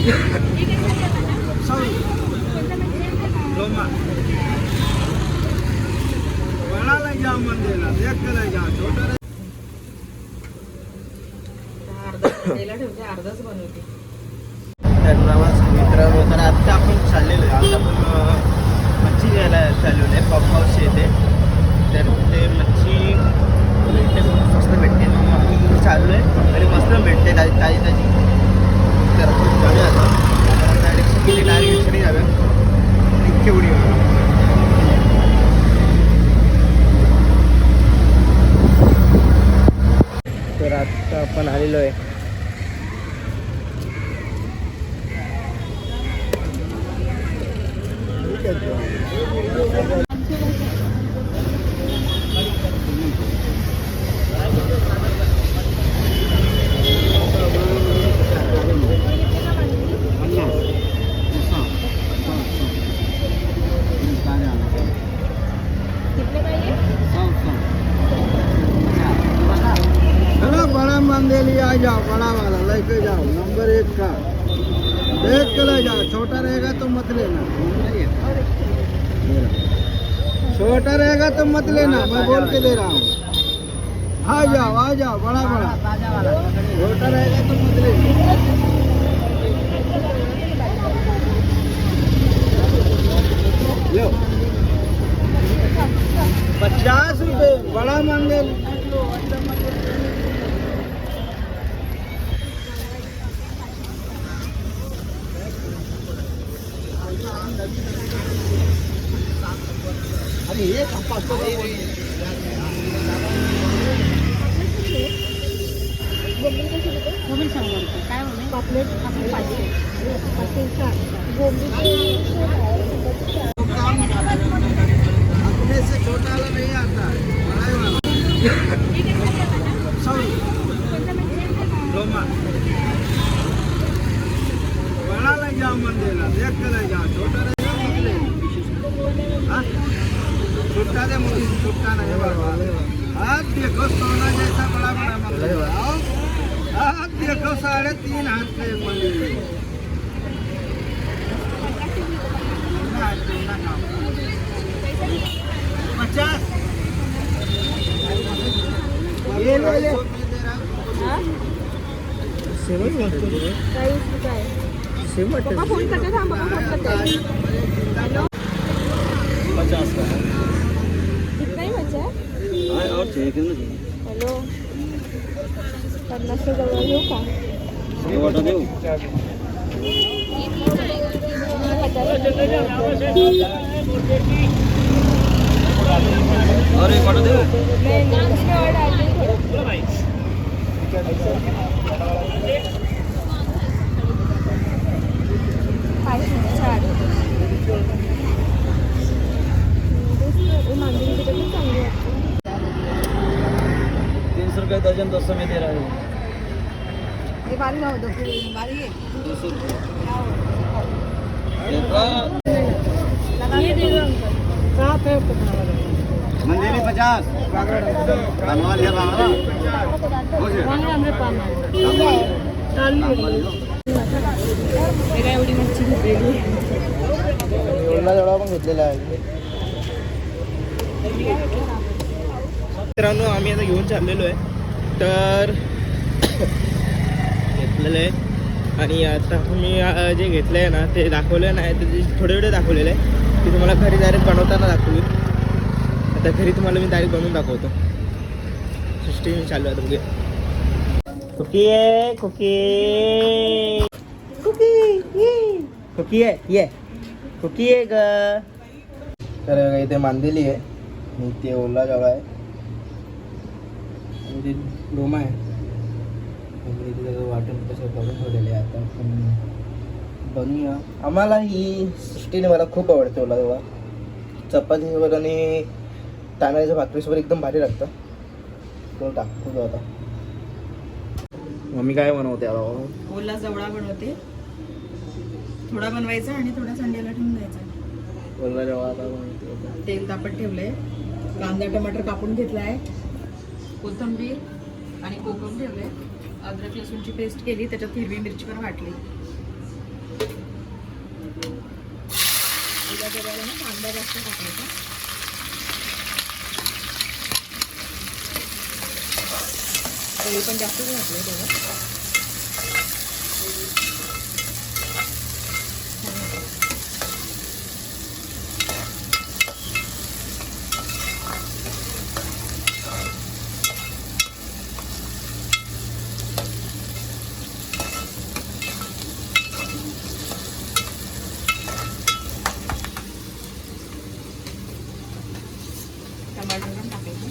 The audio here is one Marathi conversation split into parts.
बड़ा जाम मंदिर देख के जा छोटा अर्धाच बनवते. तर नमस्कार मित्रांनो, तर आता आपण चाललेलो आहे. आता आपण मच्छी घ्यायला चाललेलो आहे पंप हाऊस येथे. तर ते मच्छी मस्त भेटते. आम्ही चाललो आहे आणि मस्त भेटते ताजी. तर आपण जाऊया आता डायरेक्ट रिक्षाने जाऊया. इतकी उडी तर आता आपण आलेलो आहे. आ जाओ, बड़ा वाला लेके जाओ, नंबर 1 का देख के ले जाओ. छोटा रहेगा तो मत लेना, छोटा रहेगा तो मत लेना, मैं बोल के दे रहा हूँ. आ जाओ बड़ा छोटा रहेगा तो मत लेना. लो 50 रुपये बड़ा मांगे. अरे ये गोबी सांगा काय म्हणे पापलेट आपण 500 अपने से छोटा वाला नहीं आता, बड़ा वाला. बड़ा ले जाओ मंदिर देख के ले जाओ. छोटा रहेगा मत लेना. छुट्टा दे मुझे, छुट्टा नहीं बाबा. हाथ देखो सोना जैसा बड़ा मंदिर. हाथ देखो 3.5 हाथ का एक मंदिर है. 50 ये ले. सेवन फोन करते था, 50 का कितना ही बचा है. और चाहिए क्यों नहीं. हॅलो 50 जवळ येऊ का. वाटा देऊ. और एक वाटा देऊ. ₹300 दर्जन 200 में दे रहा हूँ. ये बारी जाओ दो बारी है 200 रुपये. ये दे दो अंकल. साथ है मंदिरी 50 बनवाल है बाबा. हमरे पास एवढी मच्छी घेतलेली. एवढा जेवढा पण घेतलेला आहे. मित्रांनो आम्ही आता घेऊन चाललेलो आहे. तर घेतलेलं आहे आणि आता मी जे घेतलं आहे ना ते दाखवलं नाही, ते थोडे दाखवलेलं आहे की तुम्हाला घरी डायरेक्ट बनवताना दाखवली. आता घरी तुम्हाला मी डायरेक्ट बनवून दाखवतो. सृष्टी मी चालू आता बघूया. कुकी आहे कुकी आहे कुकी आहे ग. तर इथे मांदेली आहे आणि ते ओला जावा आहे आणि ते डोमा आहे. इथे त्याचं वाटण कसं करून ठेवलेलं आहे. आता आपण बनवूया. आम्हाला ही सृष्टीने मला खूप आवडते ओला जावा. चपातीवर आणि तांदळाच्या भाकरीसोबत एकदम भारी लागतं. तो टाकतो आता. मम्मी काय बनवते आता. ओला जवळा बनवते. थोडा बनवायचा आणि थोडा संडेला ठेवून द्यायचा. ओला जावा आता बनवते. तेल तापत ठेवलंय. कांदा टमाटर कापून घेतलाय. कोथिंबीर आणि कोकम ठेवले. अद्रक लसूणची पेस्ट केली, त्याच्यात हिरवी मिरची पण वाटली. त्याच्या वेळेला ना कांदा जास्त टाकायचा. तेल पण जास्तच घातलं तेव्हा. टमाटर पण टाकायचं.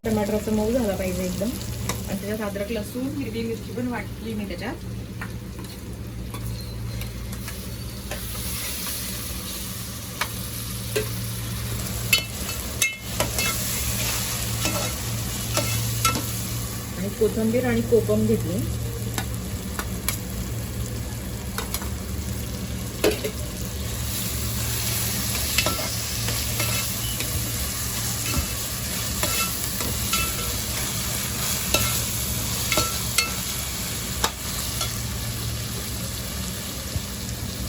टमाटरचा मऊ झाला पाहिजे एकदम. आणि त्याच्यात अद्रक लसूण हिरवी मिरची पण वाटली मी त्याच्यात. आणि कोथिंबीर आणि कोकम घेतली.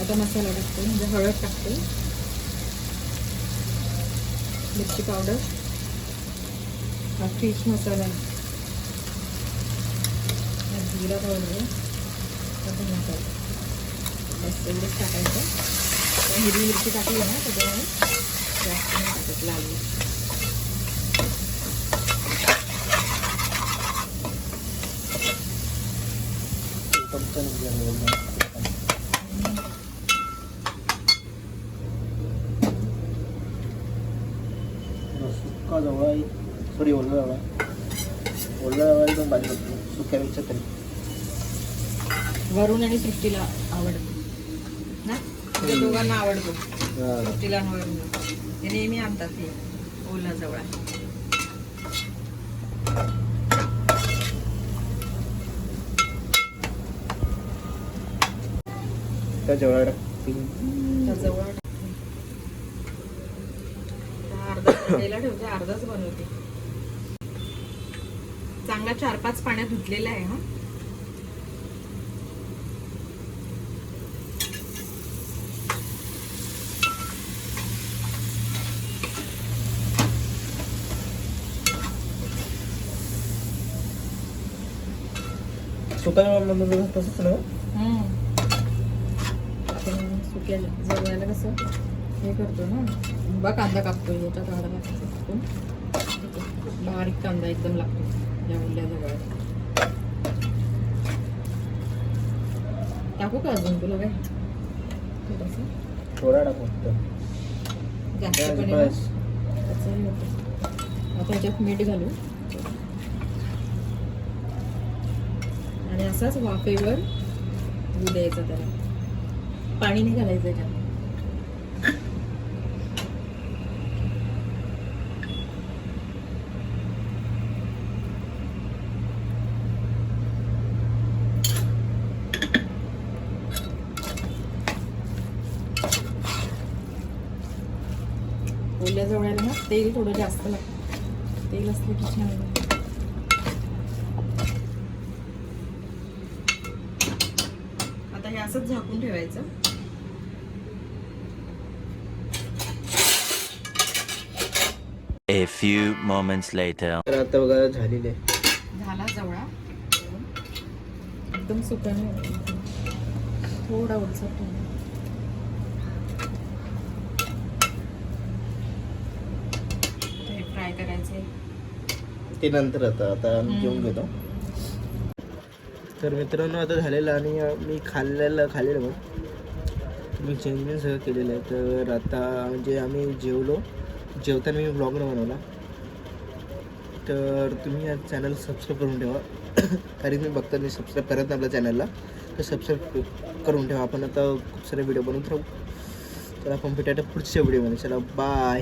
आता मसाला टाकतो, म्हणजे हळद टाकतो, मिरची पावडर, हा फिश मसाला, जिरा पावडर, मसाला बस एवढंच टाकायचं. हिरवी मिरची टाकली ना त्याच्यामुळे जास्त नाही टाकत, लाल मिरची. सुका जवळ सॉरी ओला जवळ एकदम भाजी करतो सुक्यापेक्षा तरी. वरून आणि सृष्टीला आवडतो ना, त्या दोघांना आवडतो सृष्टीला आणि वरून. ते नेहमी आणतात हे ओला जवळ. त्या जवळ जवळ अर्धा संडेला ठेवते, अर्धाच बनवते. चांगला 4-5 पाण्यात धुतलेला आहे हा. सुका तसंच ना. आपण सुक्या जवळायला कसं हे करतो ना, उभा कांदा कापतो, याचा कांदा कापतो, बारीक कांदा एकदम लागतो या उरल्या जवळ. टाकू का अजून तुला काय थोडंसं? थोडा टाकू जास्त पण आहे ना, त्याचंही होतं. आता ह्याच्यात मीठ घालू आणि असाच वाफेवर होऊ द्यायचा त्याला. पाणी नाही घालायचं याच्यात. ओल्या जवळ्याला ना तेल थोडं जास्त लागतं. तेल असलं की छान लागतं. आता हे असंच झाकून ठेवायचं. A few moments later. तर आता बघा झालेले झाला जवळा एकदम सुका नाही, थोडा उलसर ठेवा. हे फ्राय करायचे ते नंतर. आता आम्ही जेवून घेतो. तर मित्रांनो आता झालेलं आणि मी खाल्लेलं मग मी चेंज सगळं केलेलं आहे. तर आता म्हणजे आम्ही जेवताना मी ब्लॉग न बनवला. तर तुम्ही या चॅनल सबस्क्राईब करून ठेवा. कारण मी बघताना सबस्क्राईब करत नाही आपल्या चॅनलला, तर सबस्क्राईब करून ठेवा. आपण आता खूप सारे व्हिडिओ बनवत राहू. चला आपण भेटायला पुढच्या व्हिडिओमध्ये. चला बाय.